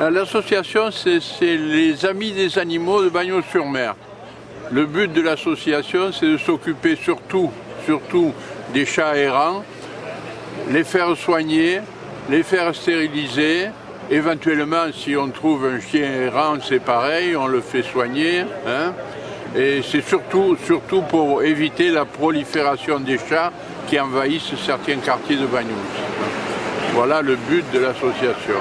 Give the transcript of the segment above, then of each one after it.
L'association, c'est les Amis des animaux de Bagnols-sur-Mer. Le but de l'association, c'est de s'occuper surtout des chats errants, les faire soigner, les faire stériliser. Éventuellement, si on trouve un chien errant, c'est pareil, on le fait soigner. Hein. Et c'est surtout pour éviter la prolifération des chats qui envahissent certains quartiers de Bagnols. Voilà le but de l'association.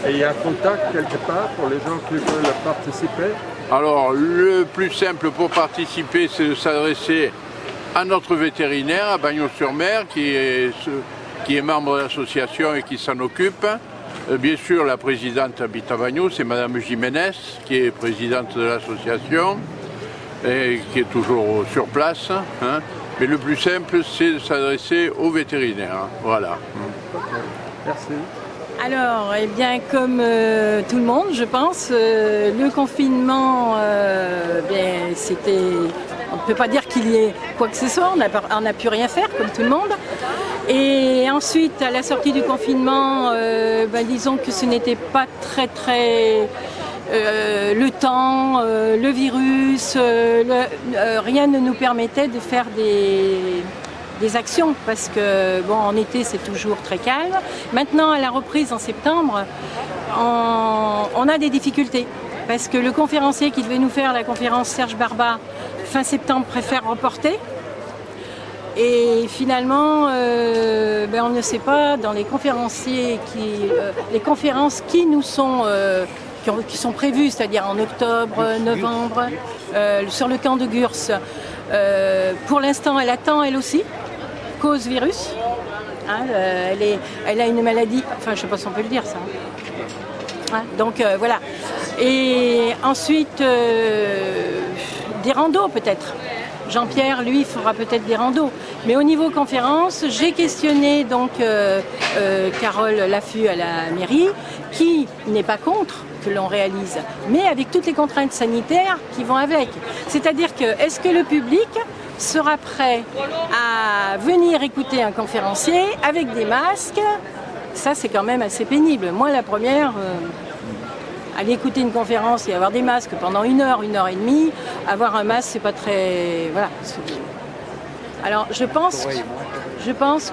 Et il y a un contact quelque part pour les gens qui veulent participer? Alors, le plus simple pour participer, c'est de s'adresser à notre vétérinaire à Bagnols-sur-Mer, qui est membre de l'association et qui s'en occupe. Bien sûr, la présidente habite à Bagnols, c'est Madame Jiménez, qui est présidente de l'association et qui est toujours sur place. Hein. Mais le plus simple, c'est de s'adresser au vétérinaire. Hein. Voilà. Merci. Alors, eh bien, comme tout le monde, je pense, le confinement, c'était... On ne peut pas dire qu'il y ait quoi que ce soit, on n'a pu rien faire, comme tout le monde. Et ensuite, à la sortie du confinement, disons que ce n'était pas très... le temps, le virus, rien ne nous permettait de faire des actions parce que bon, en été c'est toujours très calme. Maintenant à la reprise en septembre, on a des difficultés parce que le conférencier qui devait nous faire la conférence, Serge Barba, fin septembre préfère reporter. Et finalement, on ne sait pas dans les conférenciers les conférences qui nous sont qui sont prévues, c'est-à-dire en octobre, novembre, sur le camp de Gurs. Pour l'instant, elle attend elle aussi, cause virus. Hein, elle a une maladie, enfin je ne sais pas si on peut le dire ça. Hein, donc voilà. Et ensuite, des randos peut-être. Jean-Pierre, lui, fera peut-être des randos. Mais au niveau conférence, j'ai questionné donc Carole Laffut à la mairie, qui n'est pas contre que l'on réalise, mais avec toutes les contraintes sanitaires qui vont avec. C'est-à-dire que, est-ce que le public sera prêt à venir écouter un conférencier avec des masques? Ça, c'est quand même assez pénible. Moi, la première... aller écouter une conférence et avoir des masques pendant 1 heure, 1 heure et demie, avoir un masque, c'est pas très... Voilà. Alors, je pense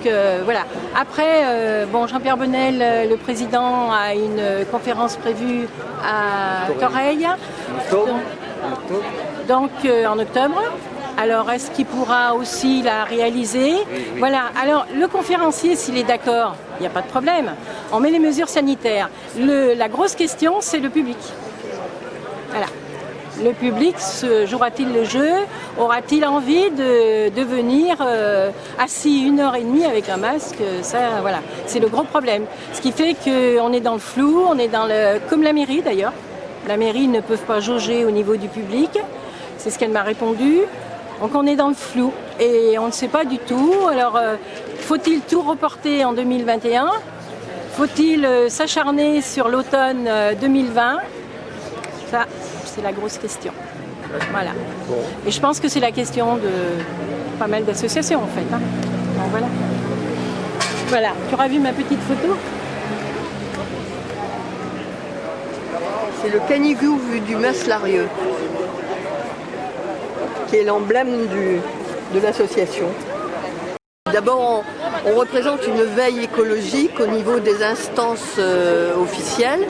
que... Voilà. Après, Jean-Pierre Bonnel, le président, a une conférence prévue à Toreil. Donc, en octobre. Alors, est-ce qu'il pourra aussi la réaliser? Voilà. Alors, le conférencier, s'il est d'accord, il n'y a pas de problème. On met les mesures sanitaires. La grosse question, c'est le public. Voilà. Le public, jouera-t-il le jeu? Aura-t-il envie de venir assis 1 heure et demie avec un masque? Ça, voilà. C'est le gros problème. Ce qui fait qu'on est dans le flou, on est dans comme la mairie d'ailleurs. La mairie ne peut pas jauger au niveau du public. C'est ce qu'elle m'a répondu. Donc on est dans le flou et on ne sait pas du tout. Alors faut-il tout reporter en 2021? Faut-il s'acharner sur l'automne 2020? Ça, c'est la grosse question. Voilà. Et je pense que c'est la question de pas mal d'associations en fait. Hein. Donc, voilà. Voilà. Tu auras vu ma petite photo? C'est le canigou du Mas-Larieux, qui est l'emblème de l'association. D'abord, on représente une veille écologique au niveau des instances officielles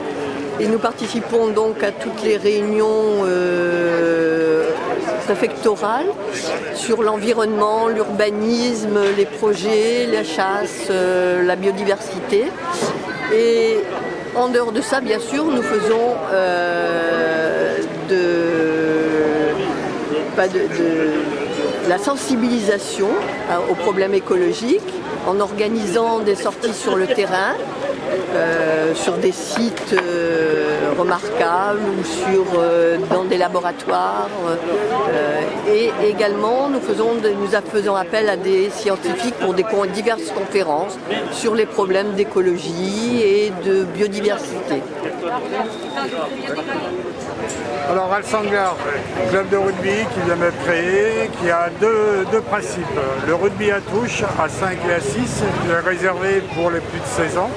et nous participons donc à toutes les réunions préfectorales sur l'environnement, l'urbanisme, les projets, la chasse, la biodiversité. Et en dehors de ça, bien sûr, nous faisons la sensibilisation aux problèmes écologiques en organisant des sorties sur le terrain, sur des sites remarquables ou dans des laboratoires. Et également, nous faisons appel à des scientifiques pour diverses conférences sur les problèmes d'écologie et de biodiversité. Alors Alsangar, club de rugby qui vient d'être créé, qui a deux principes. Le rugby à touche à 5 et à 6, qui est réservé pour les plus de 16 ans.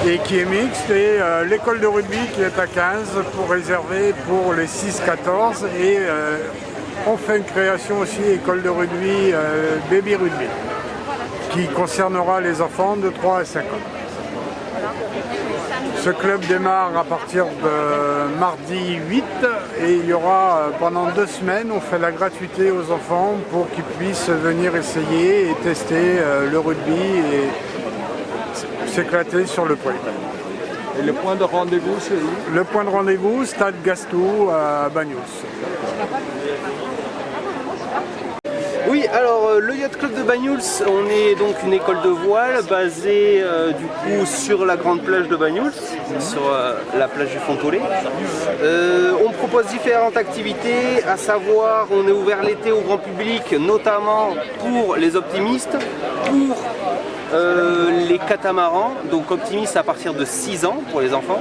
et qui est mixte, et l'école de rugby qui est à 15 pour réserver pour les 6-14, et on fait une création aussi école de rugby, baby rugby, qui concernera les enfants de 3 à 5 ans. Ce club démarre à partir de mardi 8 et il y aura pendant 2 semaines, on fait la gratuité aux enfants pour qu'ils puissent venir essayer et tester le rugby et s'éclater sur le point. Et le point de rendez-vous, c'est où? Le point de rendez-vous, Stade Gastou à Bagnols. Oui, alors le Yacht Club de Bagnols, on est donc une école de voile basée du coup sur la grande plage de Bagnols, sur la plage du Fontolet. On propose différentes activités, à savoir on est ouvert l'été au grand public, notamment pour les optimistes, pour les catamarans, donc optimistes à partir de 6 ans pour les enfants,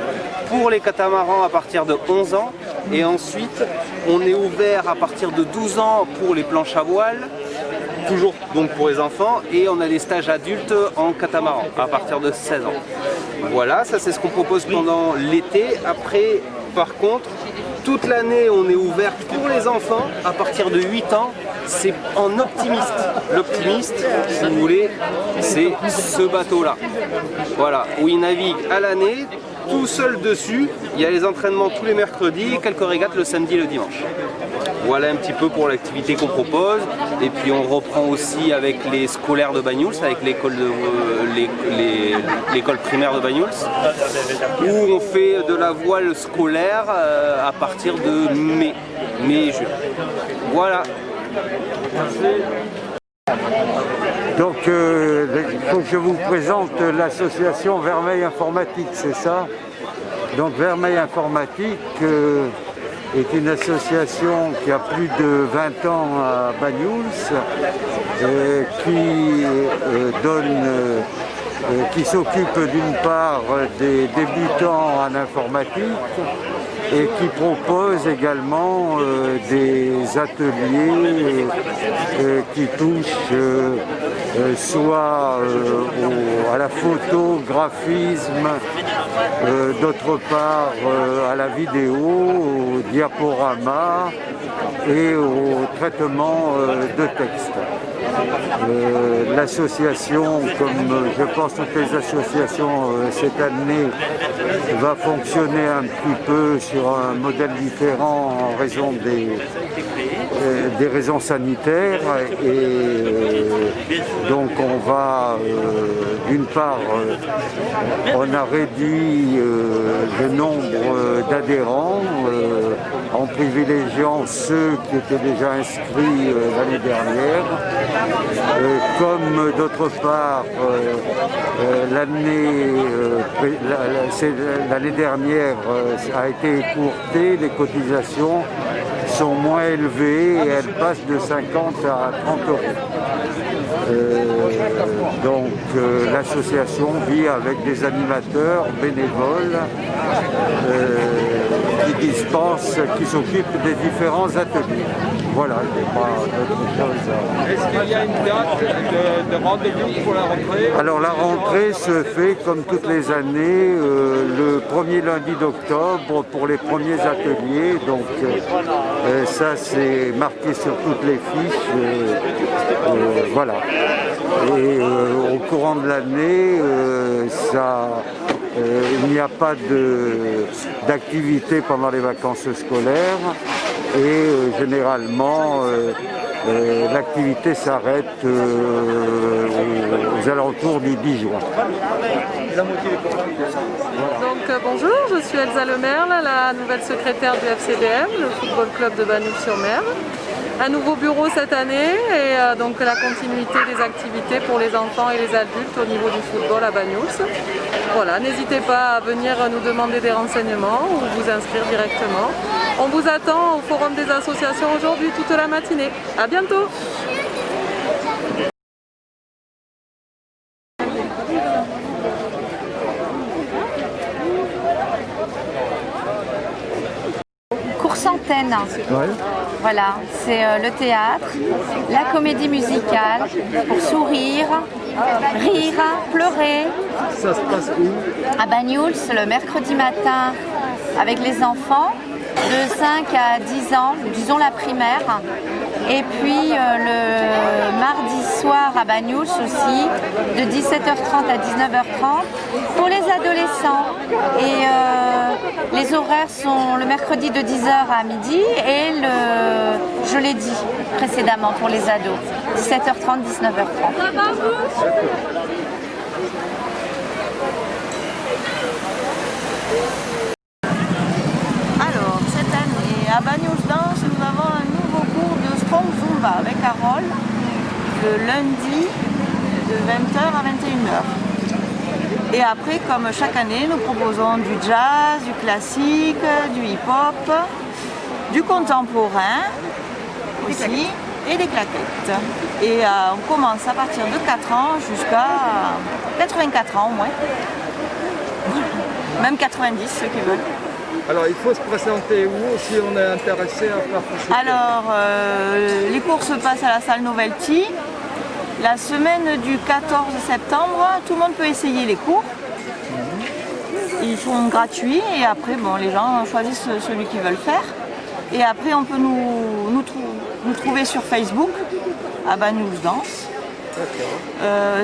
pour les catamarans à partir de 11 ans, et ensuite on est ouvert à partir de 12 ans pour les planches à voile, toujours donc pour les enfants, et on a des stages adultes en catamaran à partir de 16 ans. Voilà, ça c'est ce qu'on propose pendant l'été. Après, par contre, toute l'année on est ouvert pour les enfants à partir de 8 ans, c'est en optimiste. L'optimiste, si vous voulez, c'est ce bateau-là. Voilà, où il navigue à l'année, tout seul dessus. Il y a les entraînements tous les mercredis et quelques régates le samedi et le dimanche. Voilà un petit peu pour l'activité qu'on propose. Et puis on reprend aussi avec les scolaires de Bagnols, avec l'école primaire de Bagnols, où on fait de la voile scolaire à partir de mai et juin. Voilà. Donc il faut que je vous présente l'association Vermeil Informatique, c'est ça? Donc Vermeil Informatique est une association qui a plus de 20 ans à Bagnols, qui s'occupe d'une part des débutants en informatique et qui propose également des ateliers qui touchent soit à la photo, graphisme, d'autre part à la vidéo, au diaporama et au traitement de texte. L'association, comme je pense toutes les associations cette année, va fonctionner un petit peu sur un modèle différent en raison des raisons sanitaires, et donc on va d'une part on a réduit le nombre d'adhérents en privilégiant ceux qui étaient déjà inscrits l'année dernière, comme d'autre part l'année dernière a été écourtée, les cotisations sont moins élevées et elles passent de 50 à 30 euros. Donc l'association vit avec des animateurs bénévoles qui s'occupent des différents ateliers. Voilà, il n'y a pas d'autre chose. Est-ce qu'il y a une date de rendez-vous pour la rentrée? Alors la rentrée se fait comme toutes les années, le premier lundi d'octobre pour les premiers ateliers. Donc ça c'est marqué sur toutes les fiches. Voilà. Et au courant de l'année, il n'y a pas d'activité pendant les vacances scolaires et généralement l'activité s'arrête aux alentours du 10 juin. Donc bonjour, je suis Elsa Lemerle, la nouvelle secrétaire du FCDM, le Football Club de Bagnols-sur-Mer. Un nouveau bureau cette année et donc la continuité des activités pour les enfants et les adultes au niveau du football à Bagnols. Voilà, n'hésitez pas à venir nous demander des renseignements ou vous inscrire directement. On vous attend au Forum des associations aujourd'hui toute la matinée. À bientôt! Centaines. Ouais. Voilà, c'est le théâtre, la comédie musicale pour sourire, rire, pleurer, Ça se passe où? À Banyuls, le mercredi matin avec les enfants de 5 à 10 ans, disons la primaire. Et puis le mardi soir à Banyuls aussi, de 17h30 à 19h30 pour les adolescents. Et les horaires sont le mercredi de 10h à midi et je l'ai dit précédemment pour les ados, 17h30, 19h30. Alors, cette année, à Banyuls Danse, nous avons un nouveau cours de Strong Zumba avec Carole, le lundi de 20h à 21h. Et après, comme chaque année, nous proposons du jazz, du classique, du hip-hop, du contemporain aussi, et des claquettes. Et on commence à partir de 4 ans jusqu'à 84 ans au moins. Même 90, ceux qui veulent. Alors il faut se présenter où si on est intéressé à participer? Alors les cours se passent à la salle Novelty. La semaine du 14 septembre, tout le monde peut essayer les cours. Ils sont gratuits et après bon, les gens choisissent celui qu'ils veulent faire. Et après on peut nous trouver sur Facebook à Banyuls Danse.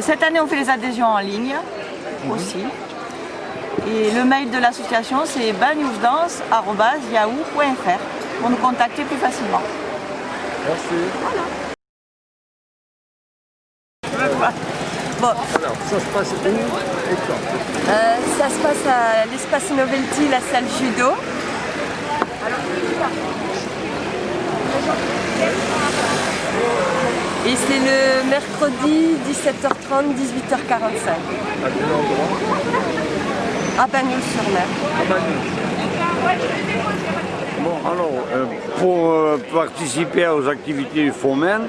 Cette année on fait les adhésions en ligne aussi. Et le mail de l'association c'est banyulsdance@yahoo.fr pour nous contacter plus facilement. Merci. Voilà. Bon. Alors ça se passe où et quand? Ça se passe à l'espace Novelty, la salle judo. Et c'est le mercredi 17h30, 18h45. À quel endroit? À Banyuls-sur-Mer. À Banyuls. Bon, alors, pour participer aux activités du Fomen,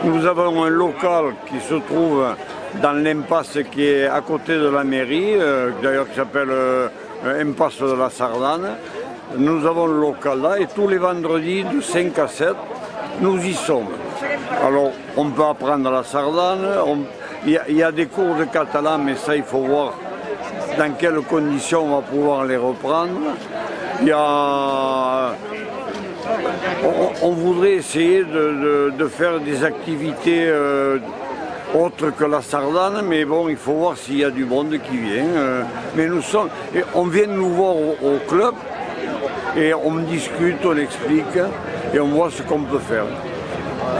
nous avons un local qui se trouve dans l'impasse qui est à côté de la mairie, d'ailleurs qui s'appelle Impasse de la Sardane. Nous avons le local là et tous les vendredis de 5 à 7, nous y sommes. Alors, on peut apprendre la sardane, il y a des cours de catalan, mais ça il faut voir dans quelles conditions on va pouvoir les reprendre. On voudrait essayer de faire des activités autres que la sardane, mais bon, il faut voir s'il y a du monde qui vient. Mais on vient nous voir au club et on discute, on explique et on voit ce qu'on peut faire.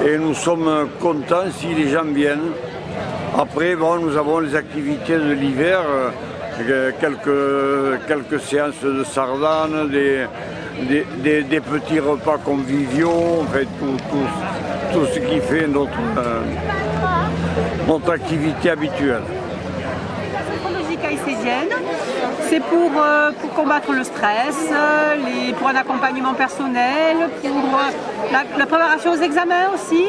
Et nous sommes contents si les gens viennent. Après, bon, nous avons les activités de l'hiver. Quelques séances de sardane, des petits repas conviviaux, en fait, tout ce qui fait notre activité habituelle. La musique haïtienne, c'est pour combattre le stress, pour un accompagnement personnel, pour la préparation aux examens aussi.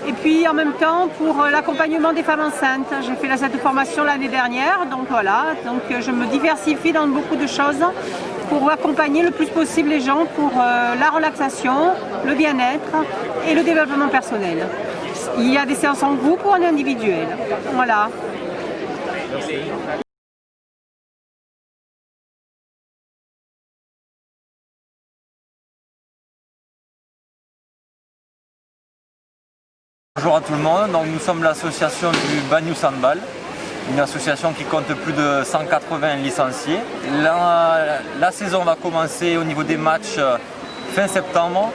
Et puis en même temps pour l'accompagnement des femmes enceintes. J'ai fait cette formation l'année dernière, donc voilà, je me diversifie dans beaucoup de choses pour accompagner le plus possible les gens pour la relaxation, le bien-être et le développement personnel. Il y a des séances en groupe ou en individuel. Voilà. Merci. Bonjour à tout le monde, donc nous sommes l'association du Banyuls Handball, une association qui compte plus de 180 licenciés. La saison va commencer au niveau des matchs fin septembre.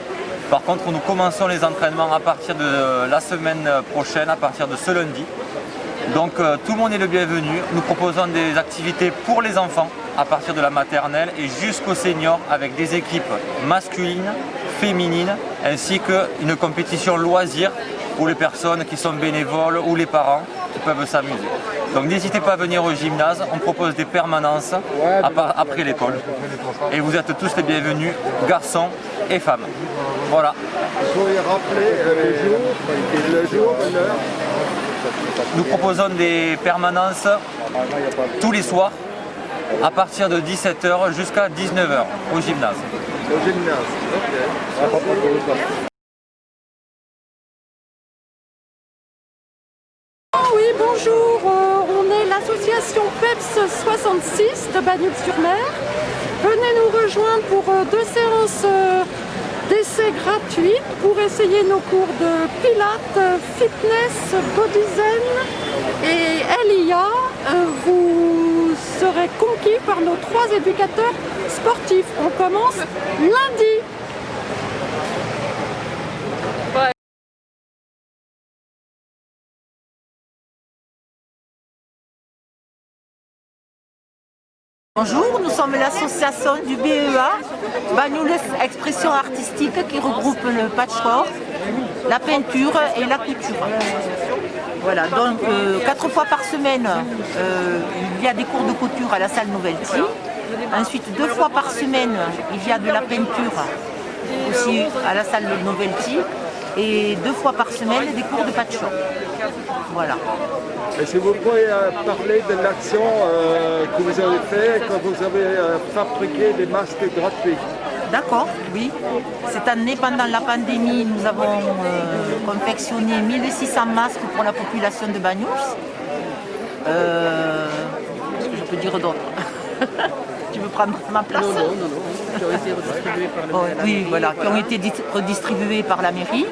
Par contre, nous commençons les entraînements à partir de la semaine prochaine, à partir de ce lundi. Donc tout le monde est le bienvenu. Nous proposons des activités pour les enfants à partir de la maternelle et jusqu'aux seniors avec des équipes masculines, féminines, ainsi qu'une compétition loisir pour les personnes qui sont bénévoles ou les parents qui peuvent s'amuser. Donc n'hésitez pas à venir au gymnase, on propose des permanences après l'école. Et vous êtes tous les bienvenus, garçons et femmes. Voilà. Vous pourriez rappeler le jour et l'heure? Nous proposons des permanences tous les soirs à partir de 17h jusqu'à 19h au gymnase. Au gymnase, ok. Oui, bonjour, on est là l'association PEPS 66 de Bagnols-sur-Mer. Venez nous rejoindre pour 2 séances d'essai gratuites pour essayer nos cours de pilates, fitness, body zen et LIA. Vous serez conquis par nos 3 éducateurs sportifs. On commence lundi. Bonjour, nous sommes l'association du BEA, Banyuls Expression Artistique, qui regroupe le patchwork, la peinture et la couture. Voilà, donc 4 fois par semaine, il y a des cours de couture à la salle Novelty. Ensuite, 2 fois par semaine, il y a de la peinture aussi à la salle Novelty. Et 2 fois par semaine, des cours de patchwork. Voilà. Et si vous pouvez parler de l'action que vous avez faite quand vous avez fabriqué des masques gratuits. D'accord, oui. Cette année, pendant la pandémie, nous avons confectionné 1600 masques pour la population de Banyuls. Qu'est-ce que je peux dire d'autre? Tu veux prendre ma place? Non. Qui ont été redistribués par la mairie. Oui, voilà, qui ont été redistribués par la mairie.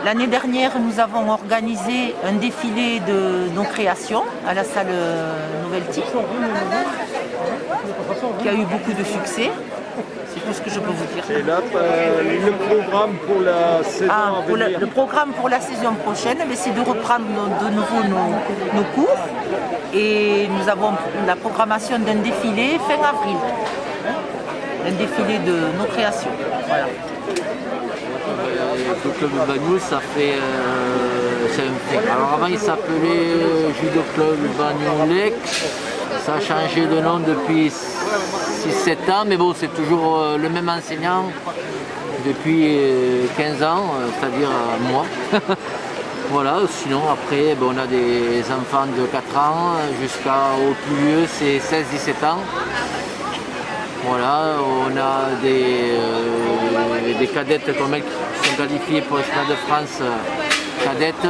L'année dernière, nous avons organisé un défilé de nos créations à la salle Novelty, qui a eu beaucoup de succès. C'est tout ce que je peux vous dire. Et là, le programme pour la saison à venir. Le programme pour la saison prochaine, c'est de reprendre de nouveau nos cours. Et nous avons la programmation d'un défilé fin avril. Un défilé de nos créations. Voilà. Le club de Bagnols, ça fait. Alors avant il s'appelait Judo Club Bagnolex. Ça a changé de nom depuis 6-7 ans, mais bon, c'est toujours le même enseignant depuis 15 ans, c'est-à-dire moi. Voilà, sinon après on a des enfants de 4 ans jusqu'au plus vieux, c'est 16-17 ans. Voilà, on a des cadettes qui sont qualifiées pour le championnat de France cadettes.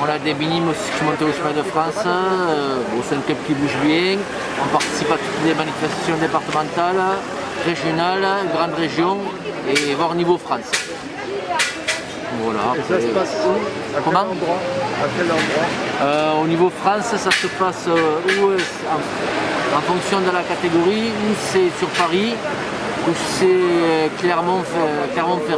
On a des minimes aussi qui montent au championnat de France. C'est un club qui bouge bien. On participe à toutes les manifestations départementales, régionales, grandes régions et voire niveau France. Voilà. Et ça se passe où? Comment? À quel endroit? Au niveau France, ça se passe en fonction de la catégorie, où c'est sur Paris, où c'est Clermont-Ferrand. Ça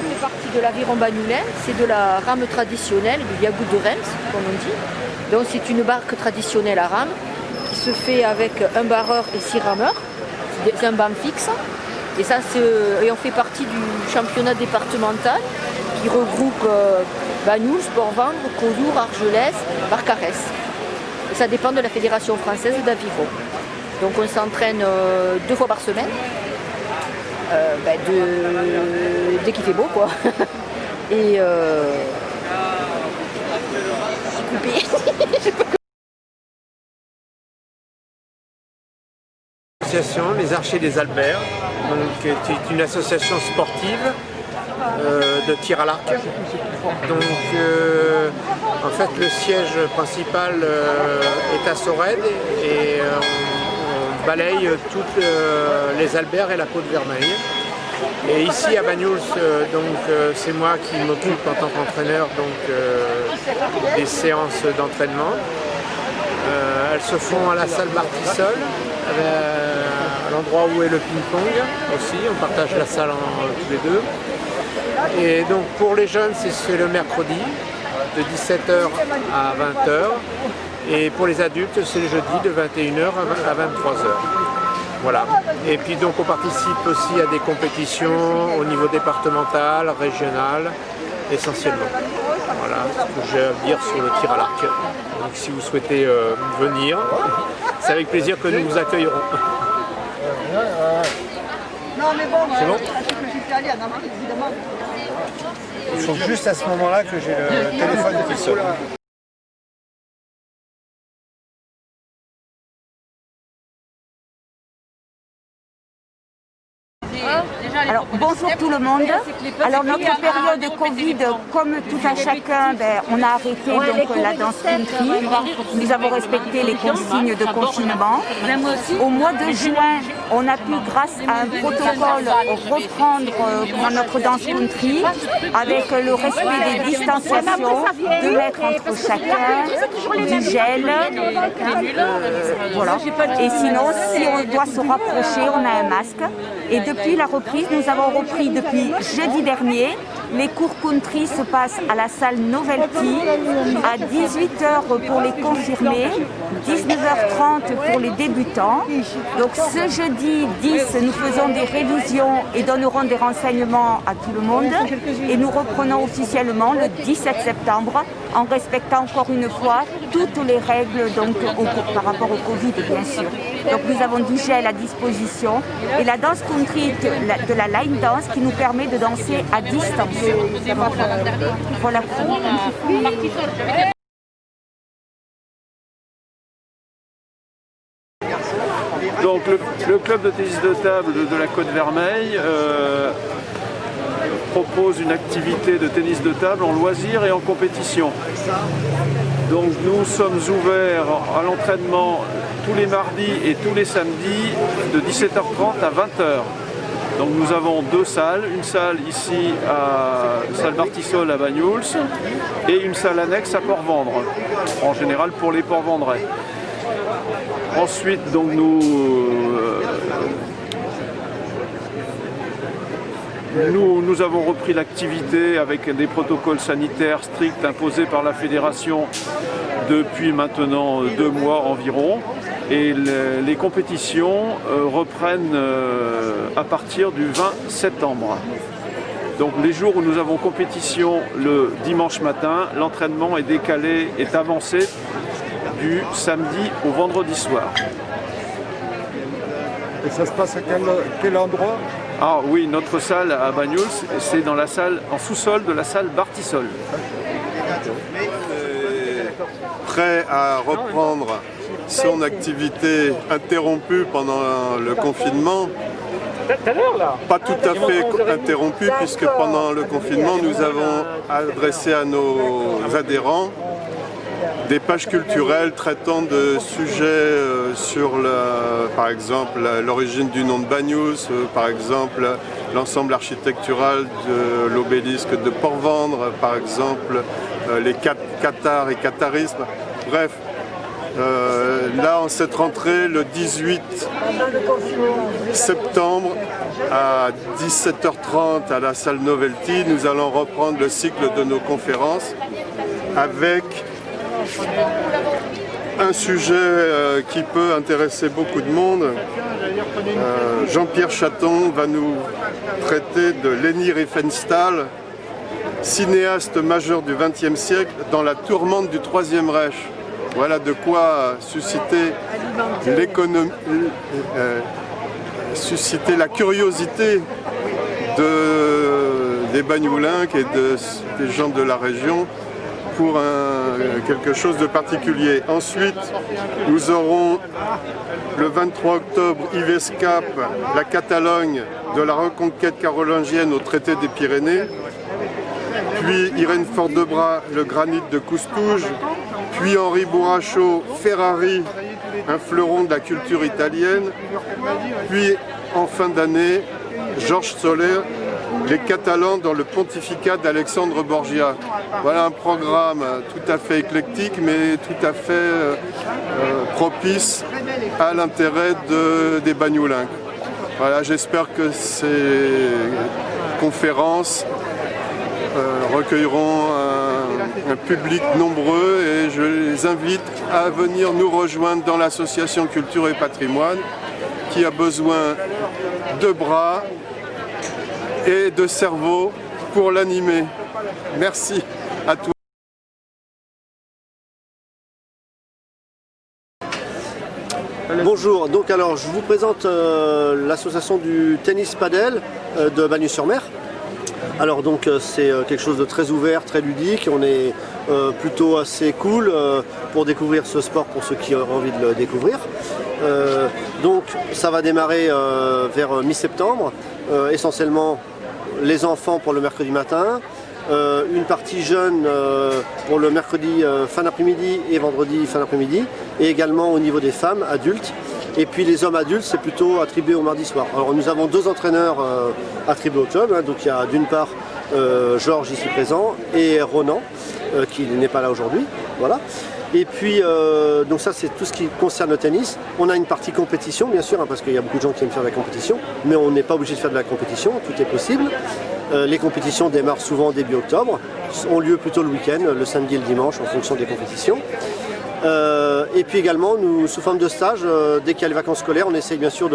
fait partie de l'aviron bagnolais, c'est de la rame traditionnelle, du yagout de Reims, comme on dit. Donc c'est une barque traditionnelle à rame qui se fait avec un barreur et 6 rameurs. C'est un banc fixe. Et ça, on fait partie du championnat départemental qui regroupe Banyuls, Port-Vendre, Collioure, Argelès, Barcarès. Et ça dépend de la Fédération française d'aviron. Donc on s'entraîne 2 fois par semaine. Dès qu'il fait beau, quoi. Et L'association Les Archers des Alberts, qui est une association sportive de tir à l'arc. Donc en fait le siège principal est à Sorède et on balaye toutes les Alberts et la Côte-Vermeille. Et ici à Banyuls, c'est moi qui m'occupe en tant qu'entraîneur des séances d'entraînement. Elles se font à la salle Martissol, à l'endroit où est le ping-pong aussi, on partage la salle tous les deux. Et donc pour les jeunes, c'est le mercredi de 17h à 20h. Et pour les adultes, c'est le jeudi de 21h à 23h. Voilà. Et puis donc on participe aussi à des compétitions au niveau départemental, régional, essentiellement. Voilà ce que j'ai à dire sur le tir à l'arc. Donc si vous souhaitez venir, c'est avec plaisir que nous vous accueillerons. C'est bon ? Il faut juste à ce moment-là que j'ai le téléphone qui sonne. Alors bonjour tout le monde. Alors notre période Covid, comme tout un chacun, on a arrêté donc la danse country. Nous avons respecté les consignes de confinement. Au mois de juin, on a pu, grâce à un protocole, reprendre notre danse country avec le respect des distanciations, 2 mètres entre chacun, du gel. Voilà. Et sinon, si on doit se rapprocher, on a un masque. Et depuis la reprise, nous avons repris depuis jeudi dernier. Les cours country se passent à la salle Novelty à 18h pour les confirmés, 19h30 pour les débutants. Donc ce jeudi 10, nous faisons des révisions et donnerons des renseignements à tout le monde. Et nous reprenons officiellement le 17 septembre en respectant encore une fois toutes les règles donc, par rapport au Covid bien sûr. Donc nous avons du gel à disposition et la danse country de la line dance qui nous permet de danser à distance. Voilà. Donc le club de tennis de table de la Côte-Vermeille propose une activité de tennis de table en loisir et en compétition. Donc nous sommes ouverts à l'entraînement tous les mardis et tous les samedis de 17h30 à 20h. Donc nous avons 2 salles, une salle ici à salle Bartissol à Banyuls et une salle annexe à Port-Vendre, en général pour les Port-Vendrais. Ensuite, donc nous avons repris l'activité avec des protocoles sanitaires stricts imposés par la fédération depuis maintenant 2 mois environ. Et les compétitions reprennent à partir du 20 septembre. Donc les jours où nous avons compétition le dimanche matin, l'entraînement est décalé, est avancé du samedi au vendredi soir. Et ça se passe à quel endroit? Ah oui, notre salle à Banyuls, c'est dans la salle en sous-sol de la salle Bartissol. Prêt à reprendre son activité interrompue pendant le confinement. Pas tout à fait interrompue puisque pendant le confinement nous avons adressé à nos adhérents des pages culturelles traitant de sujets sur par exemple l'origine du nom de Banyuls, par exemple l'ensemble architectural de l'obélisque de Port-Vendre, par exemple les cathares et catharismes. Bref, là en cette rentrée, le 18 septembre à 17h30 à la salle Novelty, nous allons reprendre le cycle de nos conférences avec un sujet qui peut intéresser beaucoup de monde. Jean-Pierre Chaton va nous traiter de Leni Riefenstahl, cinéaste majeur du XXe siècle dans la tourmente du Troisième Reich. Voilà de quoi susciter l'économie, susciter la curiosité des Bagnolinques et des gens de la région pour quelque chose de particulier. Ensuite, nous aurons le 23 octobre Yves Escap, la Catalogne de la reconquête carolingienne au traité des Pyrénées, puis Irène Fort-de-Bras, le granit de Coustouge, puis Henri Bourrachaud, Ferrari, un fleuron de la culture italienne, puis en fin d'année, Georges Soler, les Catalans dans le pontificat d'Alexandre Borgia. Voilà un programme tout à fait éclectique, mais tout à fait propice à l'intérêt des Bagnolinques. Voilà, j'espère que ces conférences recueilleront un public nombreux et je les invite à venir nous rejoindre dans l'association Culture et Patrimoine qui a besoin de bras et de cerveau pour l'animer. Merci à tous. Bonjour, donc alors je vous présente l'association du tennis padel de Bagnols-sur-Mer. Alors donc c'est quelque chose de très ouvert, très ludique, on est plutôt assez cool pour découvrir ce sport pour ceux qui auront envie de le découvrir. Donc ça va démarrer vers mi-septembre, essentiellement les enfants pour le mercredi matin, une partie jeune pour le mercredi fin d'après-midi et vendredi fin d'après-midi, et également au niveau des femmes adultes. Et puis les hommes adultes, c'est plutôt attribué au mardi soir. Alors nous avons 2 entraîneurs attribués au club, hein, donc il y a d'une part Georges ici présent et Ronan qui n'est pas là aujourd'hui. Voilà. Et puis donc ça c'est tout ce qui concerne le tennis. On a une partie compétition bien sûr, hein, parce qu'il y a beaucoup de gens qui aiment faire de la compétition, mais on n'est pas obligé de faire de la compétition, tout est possible. Les compétitions démarrent souvent début octobre, ont lieu plutôt le week-end, le samedi et le dimanche en fonction des compétitions. Et puis également, nous, sous forme de stage, dès qu'il y a les vacances scolaires, on essaye bien sûr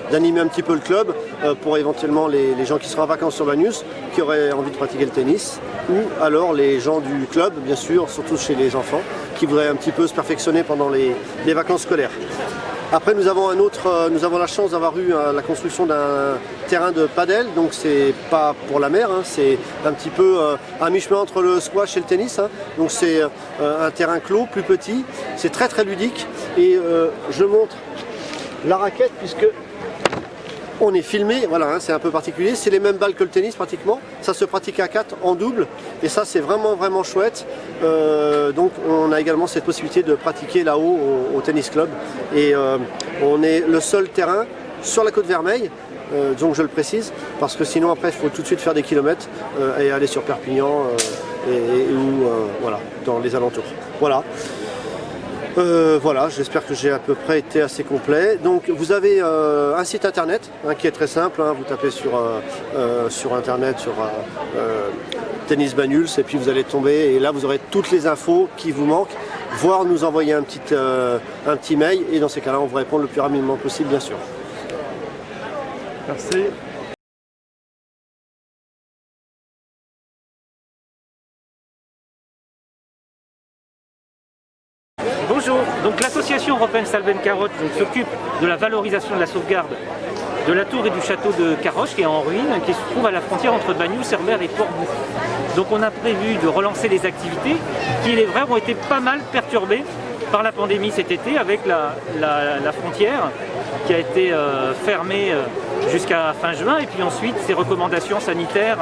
d'animer un petit peu le club pour éventuellement les gens qui seront en vacances sur Bagnous, qui auraient envie de pratiquer le tennis, ou alors les gens du club, bien sûr, surtout chez les enfants, qui voudraient un petit peu se perfectionner pendant les vacances scolaires. Après, nous avons la chance d'avoir eu la construction d'un terrain de padel, donc c'est pas pour la mer, hein, c'est un petit peu à mi-chemin entre le squash et le tennis. Hein. Donc c'est un terrain clos, plus petit, c'est très très ludique. Et je montre la raquette puisque on est filmé, voilà, hein, c'est un peu particulier, c'est les mêmes balles que le tennis pratiquement, ça se pratique à 4 en double et ça c'est vraiment vraiment chouette. Donc on a également cette possibilité de pratiquer là-haut au tennis club et on est le seul terrain sur la côte Vermeille, donc je le précise, parce que sinon après il faut tout de suite faire des kilomètres et aller sur Perpignan ou voilà, dans les alentours. Voilà. Voilà, j'espère que j'ai à peu près été assez complet. Donc vous avez un site internet hein, qui est très simple, hein, vous tapez sur internet, sur Tennis Bagnouls et puis vous allez tomber et là vous aurez toutes les infos qui vous manquent, voire nous envoyer un petit mail et dans ces cas-là on vous répond le plus rapidement possible bien sûr. Merci. Bonjour, donc l'association européenne Salven Carotte s'occupe de la valorisation de la sauvegarde de la tour et du château de Caroche qui est en ruine, qui se trouve à la frontière entre Bagnous, Cerbère et Port-Bouc. Donc on a prévu de relancer les activités qui, il est vrai, ont été pas mal perturbées par la pandémie cet été avec la frontière qui a été fermée jusqu'à fin juin et puis ensuite ces recommandations sanitaires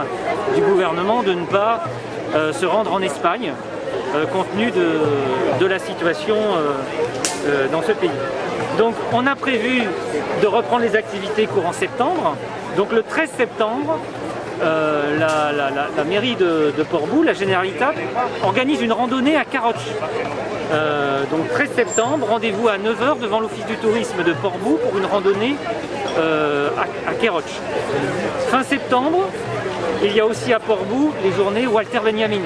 du gouvernement de ne pas se rendre en Espagne compte tenu de la situation dans ce pays. Donc on a prévu de reprendre les activités courant septembre. Donc le 13 septembre, la mairie de Port-Bouc, la Generalitat, organise une randonnée à Caroche. Donc 13 septembre, rendez-vous à 9 h devant l'office du tourisme de Port-Bouc pour une randonnée à Caroche. Fin septembre, il y a aussi à Port-Bouc les journées Walter Benjamin.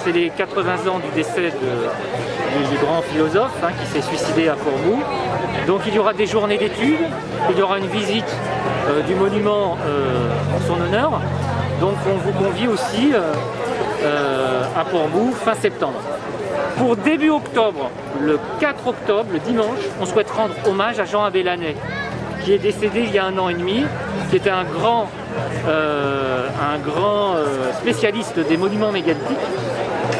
C'est les 80 ans du décès du grand philosophe hein, qui s'est suicidé à Port-Bouc. Donc il y aura des journées d'études, il y aura une visite du monument en son honneur. Donc on vous convie aussi à Port-Bouc fin septembre. Pour début octobre, le 4 octobre, le dimanche, on souhaite rendre hommage à Jean Abélanet, qui est décédé il y a 1 an et demi, qui était un grand spécialiste des monuments mégalithiques.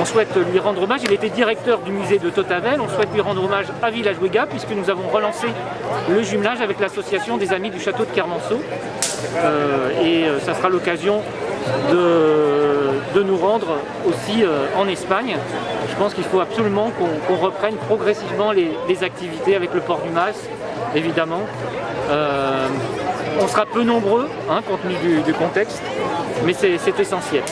On souhaite lui rendre hommage, il était directeur du musée de Totavel, on souhaite lui rendre hommage à Village-Ouéga puisque nous avons relancé le jumelage avec l'association des Amis du Château de Kermanceau et ça sera l'occasion de nous rendre aussi en Espagne. Je pense qu'il faut absolument qu'on reprenne progressivement les activités avec le port du masque, évidemment. On sera peu nombreux, hein, compte tenu du contexte, mais c'est essentiel.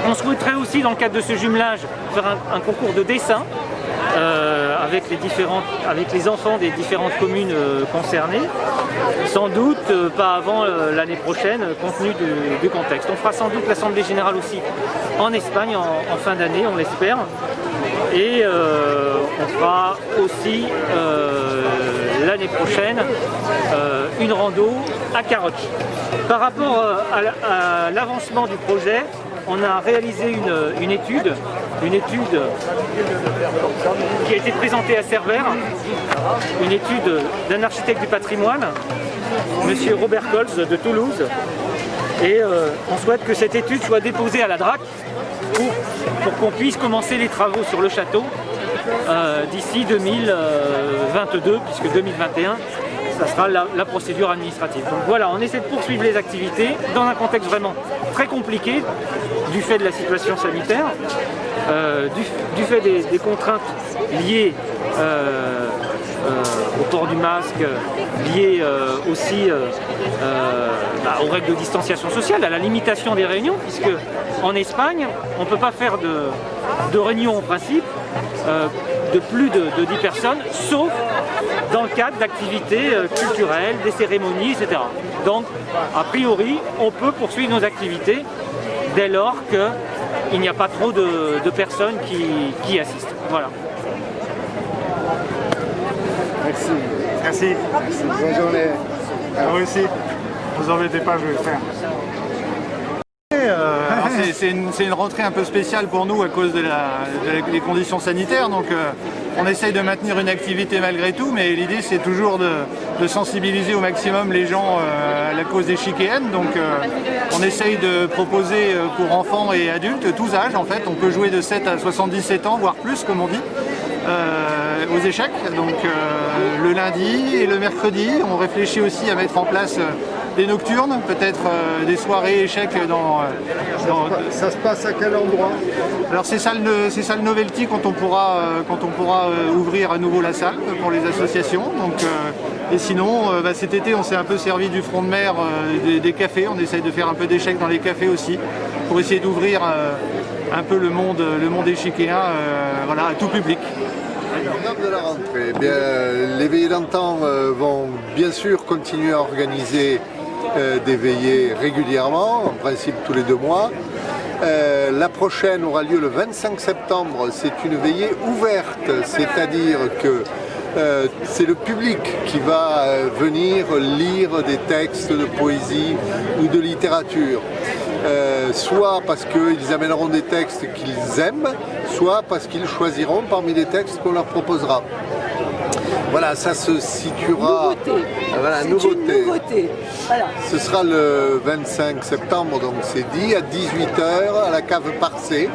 On souhaiterait aussi, dans le cadre de ce jumelage, faire un concours de dessin avec les enfants des différentes communes concernées. Sans doute pas avant l'année prochaine, compte tenu du contexte. On fera sans doute l'Assemblée Générale aussi en Espagne en fin d'année, on l'espère. Et on fera aussi l'année prochaine une rando à Caroche. Par rapport à l'avancement du projet, on a réalisé une étude qui a été présentée à Cerbère, une étude d'un architecte du patrimoine, M. Robert Colz de Toulouse. Et on souhaite que cette étude soit déposée à la DRAC pour qu'on puisse commencer les travaux sur le château d'ici 2022, puisque 2021, ça sera la procédure administrative. Donc voilà, on essaie de poursuivre les activités dans un contexte vraiment très compliqué du fait de la situation sanitaire, du fait des contraintes liées au port du masque, liées aussi aux règles de distanciation sociale, à la limitation des réunions, puisque en Espagne, on ne peut pas faire de réunion en principe de plus de 10 personnes, sauf dans le cadre d'activités culturelles, des cérémonies, etc. Donc, a priori, on peut poursuivre nos activités dès lors qu'il n'y a pas trop de personnes qui assistent. Voilà. Merci. Merci. Bonne journée. À vous aussi. Ne vous embêtez pas, je vais le faire. C'est une rentrée un peu spéciale pour nous à cause des conditions sanitaires, donc on essaye de maintenir une activité malgré tout, mais l'idée c'est toujours de sensibiliser au maximum les gens à la cause des Chiquéennes, donc on essaye de proposer pour enfants et adultes, tous âges en fait, on peut jouer de 7 à 77 ans, voire plus comme on dit, aux échecs, donc le lundi et le mercredi, on réfléchit aussi à mettre en place des nocturnes, peut-être des soirées échecs Ça se passe à quel endroit? Alors c'est ça le novelty quand on pourra ouvrir à nouveau la salle pour les associations. Donc, et sinon, cet été on s'est un peu servi du front de mer des cafés, on essaye de faire un peu d'échecs dans les cafés aussi, pour essayer d'ouvrir un peu le monde échiquéen voilà, à tout public. De la rentrée, eh bien, les veillées d'antan vont bien sûr continuer à organiser des veillées régulièrement, en principe tous les 2 mois. La prochaine aura lieu le 25 septembre, c'est une veillée ouverte, c'est-à-dire que c'est le public qui va venir lire des textes de poésie ou de littérature. Soit parce qu'ils amèneront des textes qu'ils aiment, soit parce qu'ils choisiront parmi les textes qu'on leur proposera. Voilà, ça se situera... Nouveauté. Voilà, c'est nouveauté. une nouveauté. Voilà. Ce sera le 25 septembre, donc c'est dit, à 18h à la cave Parcé.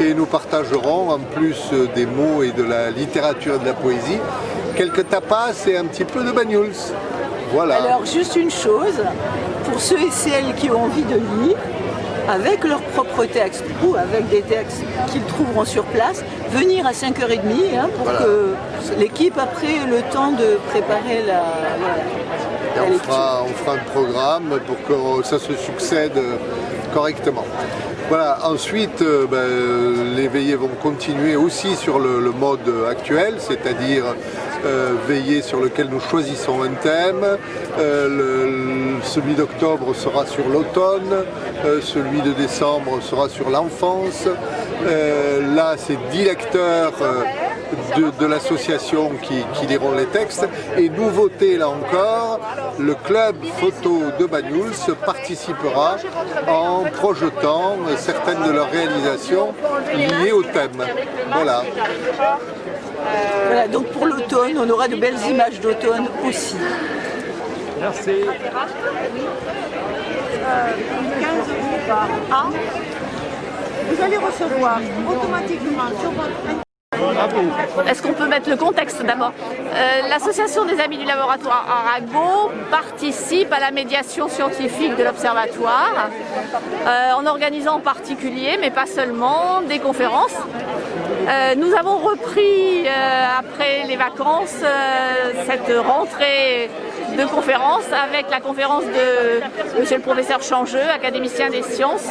Et nous partagerons, en plus des mots et de la littérature et de la poésie, quelques tapas et un petit peu de Banyuls. Voilà. Alors, juste une chose, pour ceux et celles qui ont envie de lire, avec leurs propres textes ou avec des textes qu'ils trouveront sur place, venir à 5h30 pour voilà. Que l'équipe après ait le temps de préparer la lecture. On fera un programme pour que ça se succède correctement. Voilà. Ensuite, les veillées vont continuer aussi sur le mode actuel, c'est-à-dire veillée sur lequel nous choisissons un thème. Celui d'octobre sera sur l'automne, celui de décembre sera sur l'enfance. Là, c'est 10 lecteurs de l'association qui liront les textes. Et nouveauté, là encore, le club photo de Banyuls participera en projetant certaines de leurs réalisations liées au thème. Voilà. Voilà, donc pour l'automne, on aura de belles images d'automne aussi. Merci. 15 € par an. Vous allez recevoir automatiquement sur votre... Est-ce qu'on peut mettre le contexte d'abord? L'association des Amis du Laboratoire Arago participe à la médiation scientifique de l'Observatoire en organisant en particulier, mais pas seulement, des conférences. Nous avons repris après les vacances cette rentrée de conférences avec la conférence de monsieur le professeur Changeux, académicien des sciences,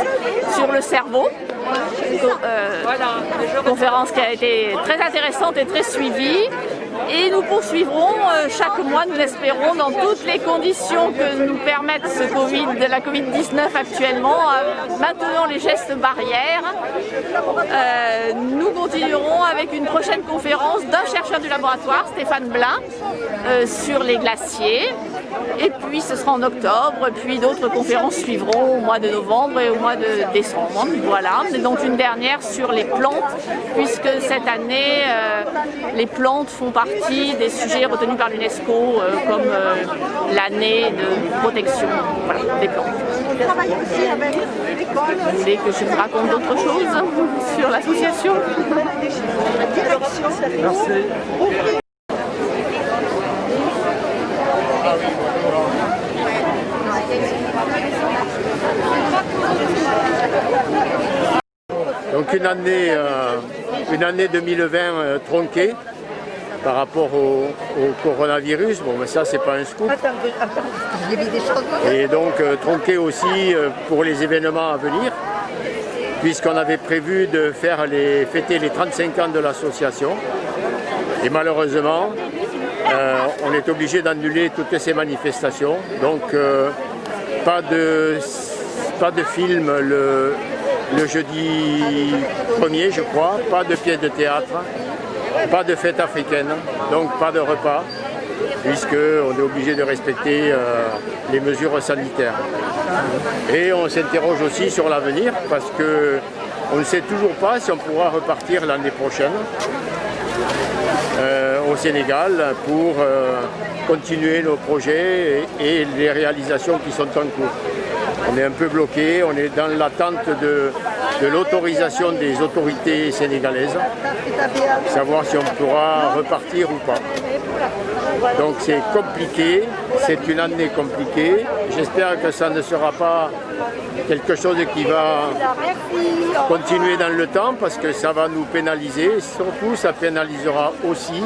sur le cerveau. Conférence qui a été très intéressante et très suivie. Et nous poursuivrons chaque mois, nous l'espérons, dans toutes les conditions que nous permettent la Covid-19 actuellement, maintenant les gestes barrières. Nous continuerons avec une prochaine conférence d'un chercheur du laboratoire, Stéphane Blin, sur les glaciers. Et puis ce sera en octobre, puis d'autres conférences suivront au mois de novembre et au mois de décembre. Voilà, et donc une dernière sur les plantes, puisque cette année, les plantes font partie des sujets retenus par l'UNESCO comme l'année de protection des plantes. Vous voulez que je vous raconte d'autres choses sur l'association? Merci. Donc une année 2020 tronquée par rapport au coronavirus. Bon, mais ça, c'est pas un scoop. Et donc tronquée aussi pour les événements à venir, puisqu'on avait prévu de fêter les 35 ans de l'association. Et malheureusement, on est obligé d'annuler toutes ces manifestations. Donc pas de film le jeudi 1er, je crois, pas de pièce de théâtre, pas de fête africaine, donc pas de repas, puisqu'on est obligé de respecter les mesures sanitaires. Et on s'interroge aussi sur l'avenir, parce qu'on ne sait toujours pas si on pourra repartir l'année prochaine au Sénégal pour continuer nos projets et les réalisations qui sont en cours. On est un peu bloqué, on est dans l'attente de l'autorisation des autorités sénégalaises, savoir si on pourra repartir ou pas. Donc c'est compliqué, c'est une année compliquée. J'espère que ça ne sera pas quelque chose qui va continuer dans le temps, parce que ça va nous pénaliser. Surtout, ça pénalisera aussi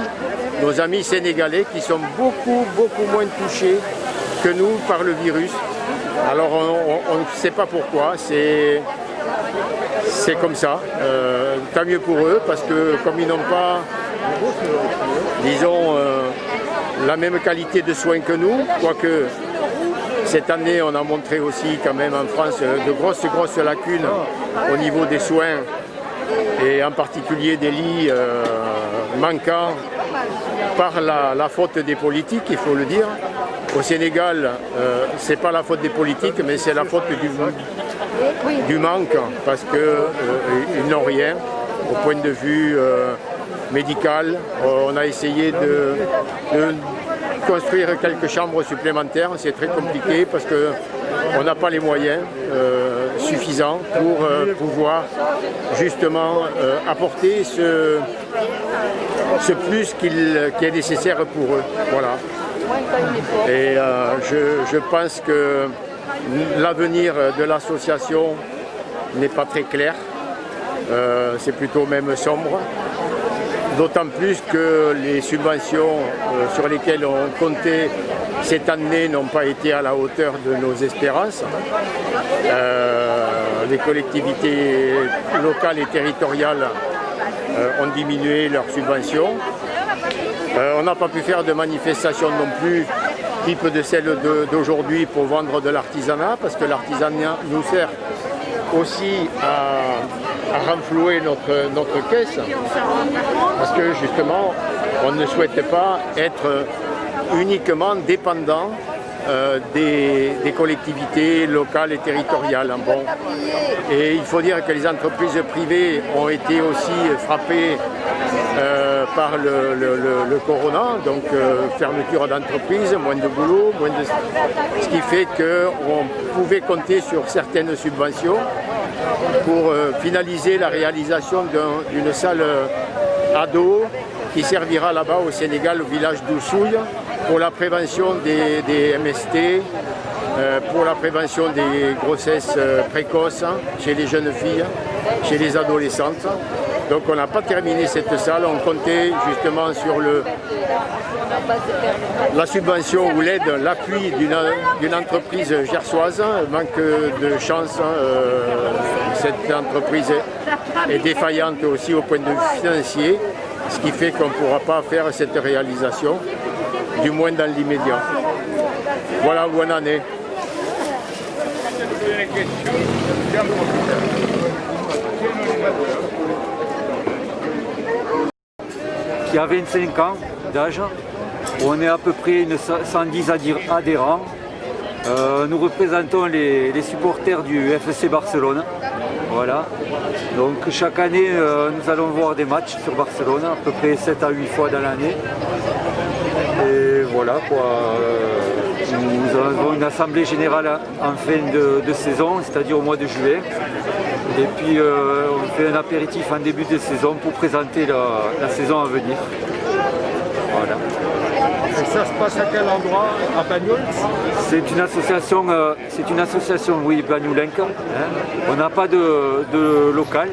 nos amis sénégalais qui sont beaucoup moins touchés que nous par le virus. Alors on ne sait pas pourquoi, c'est comme ça. Tant mieux pour eux, parce que comme ils n'ont pas, disons, la même qualité de soins que nous, quoique cette année on a montré aussi quand même en France de grosses lacunes au niveau des soins, et en particulier des lits manquants par la faute des politiques, il faut le dire. Au Sénégal, c'est pas la faute des politiques, mais c'est la faute du manque, parce qu'ils n'ont rien au point de vue médical. On a essayé de construire quelques chambres supplémentaires, c'est très compliqué parce qu'on n'a pas les moyens suffisants pour pouvoir justement apporter ce plus qui est nécessaire pour eux. Voilà. Et je pense que l'avenir de l'association n'est pas très clair, c'est plutôt même sombre, d'autant plus que les subventions sur lesquelles on comptait cette année n'ont pas été à la hauteur de nos espérances. Les collectivités locales et territoriales ont diminué leurs subventions. On n'a pas pu faire de manifestation non plus, type de celle d'aujourd'hui, pour vendre de l'artisanat, parce que l'artisanat nous sert aussi à renflouer notre caisse, parce que justement, on ne souhaite pas être uniquement dépendant des collectivités locales et territoriales. Bon. Et il faut dire que les entreprises privées ont été aussi frappées par le corona, donc fermeture d'entreprises, moins de boulot, ce qui fait qu'on pouvait compter sur certaines subventions pour finaliser la réalisation d'une salle ado qui servira là-bas au Sénégal, au village d'Oussouille, pour la prévention des MST, pour la prévention des grossesses précoces chez les jeunes filles, chez les adolescentes. Donc on n'a pas terminé cette salle, on comptait justement sur la subvention ou l'aide, l'appui d'une entreprise gersoise. Manque de chance, cette entreprise est défaillante aussi au point de vue financier, ce qui fait qu'on ne pourra pas faire cette réalisation, du moins dans l'immédiat. Voilà où on en est. Qui a 25 ans d'âge, On est à peu près 110 adhérents. Nous représentons les supporters du FC Barcelone. Voilà. Donc chaque année, nous allons voir des matchs sur Barcelone, à peu près 7 à 8 fois dans l'année. Et voilà quoi. Nous avons une assemblée générale en fin de saison, c'est-à-dire au mois de juillet. Et puis on fait un apéritif en début de saison pour présenter la saison à venir. Voilà. Et ça se passe à quel endroit? À Banyuls? C'est une association, oui, Banyulenque. Hein. On n'a pas de local,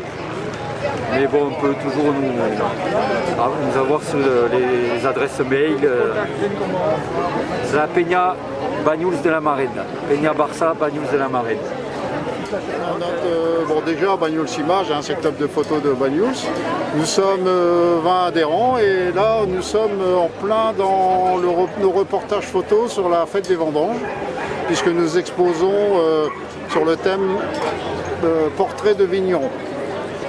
mais bon, on peut toujours nous avoir sur les adresses mail. C'est la Peña Banyuls de la Marine. Peña Barça Banyuls de la Marine. Déjà, Banyuls Images, c'est le club de photo de Banyuls. Nous sommes 20 adhérents et là, nous sommes en plein dans nos reportages photos sur la fête des vendanges, puisque nous exposons sur le thème portrait de vigneron.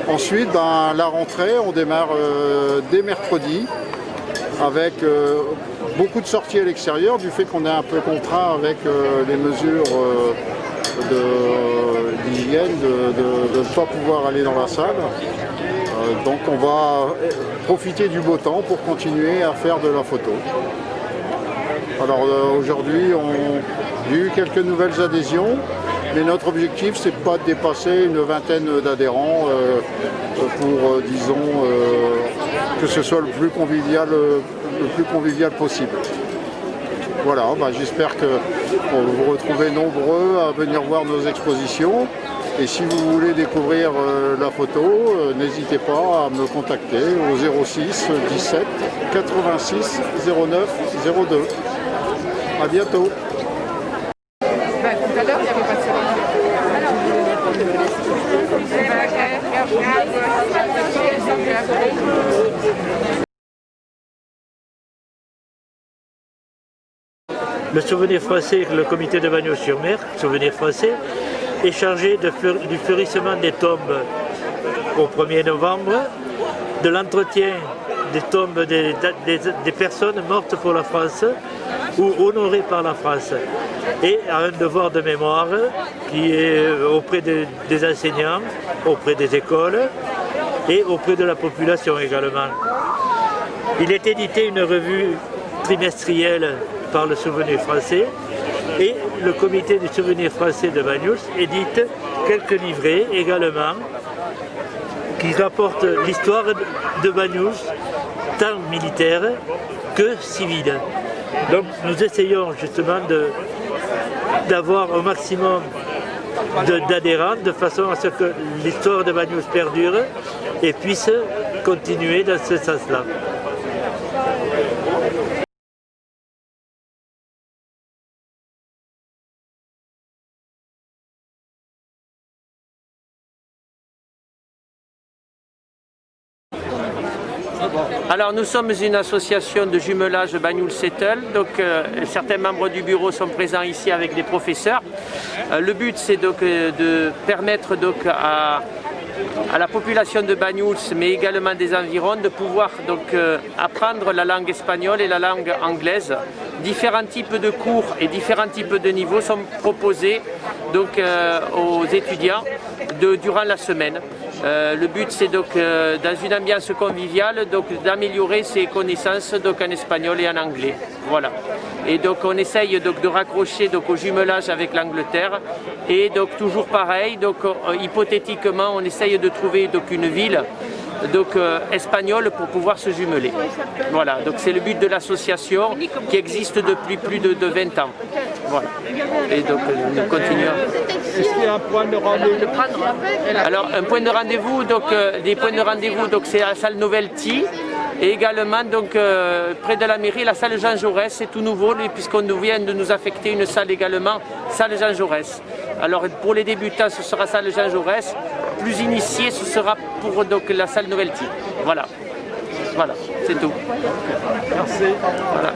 Ensuite, la rentrée, on démarre dès mercredi avec beaucoup de sorties à l'extérieur, du fait qu'on est un peu contraint avec les mesures d'hygiène, de ne pas pouvoir aller dans la salle. Donc on va profiter du beau temps pour continuer à faire de la photo. Alors aujourd'hui, il y a eu quelques nouvelles adhésions, mais notre objectif c'est pas de dépasser une vingtaine d'adhérents pour, disons, que ce soit le plus convivial possible. Voilà, j'espère que vous retrouvez nombreux à venir voir nos expositions. Et si vous voulez découvrir la photo, n'hésitez pas à me contacter au 06 17 86 09 02. À bientôt. Tout à l'heure, il n'y avait pas de Le Souvenir Français, le comité de Bagnols-sur-Mer, Souvenir Français, est chargé du fleurissement des tombes au 1er novembre, de l'entretien des tombes des personnes mortes pour la France ou honorées par la France, et a un devoir de mémoire qui est auprès des enseignants, auprès des écoles et auprès de la population également. Il est édité une revue trimestrielle par le Souvenir Français, et le comité du Souvenir Français de Banyuls édite quelques livrets également qui rapportent l'histoire de Banyuls, tant militaire que civile. Donc nous essayons justement d'avoir au maximum d'adhérents de façon à ce que l'histoire de Banyuls perdure et puisse continuer dans ce sens-là. Alors nous sommes une association de jumelage Banyuls-Settle, donc certains membres du bureau sont présents ici avec des professeurs. Le but c'est donc de permettre donc à la population de Banyuls, mais également des environs, de pouvoir donc apprendre la langue espagnole et la langue anglaise. Différents types de cours et différents types de niveaux sont proposés donc aux étudiants durant la semaine. Le but c'est donc dans une ambiance conviviale d'améliorer ses connaissances donc en espagnol et en anglais. Voilà. Et donc on essaye donc de raccrocher donc au jumelage avec l'Angleterre, et donc toujours pareil, donc hypothétiquement on essaye de trouver donc une ville donc espagnole pour pouvoir se jumeler. Voilà, donc c'est le but de l'association qui existe depuis plus de 20 ans. Voilà. Et donc nous continuons. Est-ce qu'il y a un point de rendez-vous? Alors un point de rendez-vous, donc des points de rendez-vous, donc c'est à la salle Novelty. Et également donc près de la mairie, la salle Jean Jaurès, c'est tout nouveau puisqu'on vient de nous affecter une salle également, salle Jean Jaurès. Alors pour les débutants ce sera salle Jean Jaurès, plus initiés ce sera pour donc la salle Novelty. Voilà, voilà, c'est tout. Merci. Voilà.